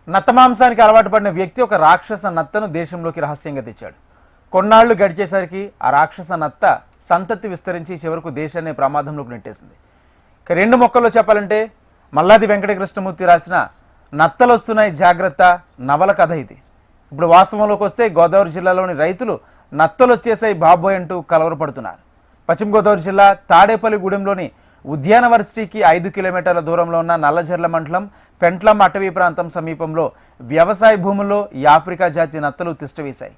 నత్త మాంసానికి అలవాటు పడిన వ్యక్తి ఒక రాక్షస నత్తను దేశంలోకి రహస్యంగా తెచ్చాడు. కొన్నాళ్లు గడిచేసరికి ఆ రాక్షస నత్త సంతతి విస్తరించి చివరకు దేశాన్ని ప్రమాదంలోకి నెట్టేసింది. ఇక రెండు మొక్కల్లో చెప్పాలంటే మల్లాది వెంకటకృష్ణమూర్తి రాసిన నత్తలు వస్తున్నాయి జాగ్రత్త నవల కథ ఇది. ఇప్పుడు వాస్తవంలోకి వస్తే గోదావరి జిల్లాలోని రైతులు నత్తలు వచ్చేసాయి బాబోయ్ అంటూ కలవరపడుతున్నారు. పశ్చిమ గోదావరి జిల్లా తాడేపల్లిగూడెంలోని ఉద్యానవర్సిటీకి 5 కిలోమీటర్ల దూరంలో ఉన్న నల్లజర్ల మండలం పెంట్లం అటవీ ప్రాంతం సమీపంలో వ్యవసాయ భూముల్లో ఈ ఆఫ్రికా జాతి నత్తలు తిష్టవేశాయి.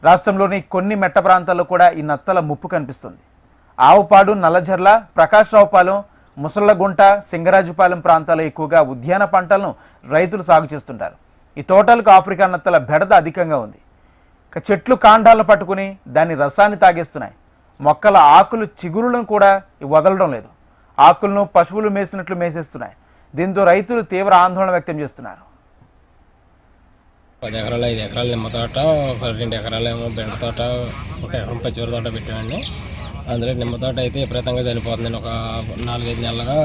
రాష్ట్రంలోని కొన్ని మెట్ట ప్రాంతాల్లో కూడా ఈ నత్తల ముప్పు కనిపిస్తుంది. ఆవుపాడు, నల్లజర్ల, ప్రకాశ్రావుపాలెం, ముసళ్లగుంట, సింగరాజుపాలెం ప్రాంతాల్లో ఎక్కువగా ఉద్యాన పంటలను రైతులు సాగు చేస్తుంటారు. ఈ తోటలకు ఆఫ్రికా నత్తల బెడద అధికంగా ఉంది. చెట్లు కాండాలను పట్టుకుని దాని రసాన్ని తాగేస్తున్నాయి. మొక్కల ఆకులు చిగురులను కూడా వదలడం లేదు. ఆకులను పశువులు మేసినట్లు మేసేస్తున్నాయి. దీంతో రైతులు తీవ్ర ఆందోళన వ్యక్తం చేస్తున్నారు. 10 ఎకరాలు 5 ఎకరాలు నిమ్మ తోట, 2 ఎకరాలు ఏమో బెండ తోట, 1 ఎకరం పచ్చిమిర తోట పెట్టామండి. అందులో నిమ్మ తోట అయితే విపరీతంగా చనిపోతుందండి. ఒక 4-5 నెలలుగా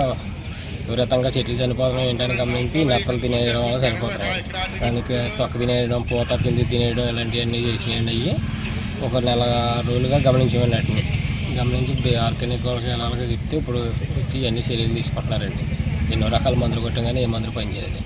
విపరీతంగా చెట్లు చనిపోతున్నాయి. ఏంటని గమనించి నత్తలు తినేయడం వల్ల చనిపోతున్నాయి. దానికి తొక్క తినేయడం, పూత పిండి తినేయడం ఇలాంటివన్నీ చేసినాయండి. అవి ఒక నెల రోజులుగా గమనించామండి. వాటిని గమనించి ఇప్పుడు ఆర్గానిక్ వాళ్ళకి ఎలాగో చెప్తే ఇప్పుడు వచ్చి అన్ని చర్యలు తీసుకుంటున్నారండి. ఎన్నో రకాల మందులు కొట్టాం కానీ ఏ మందులు పనిచేయలేదు.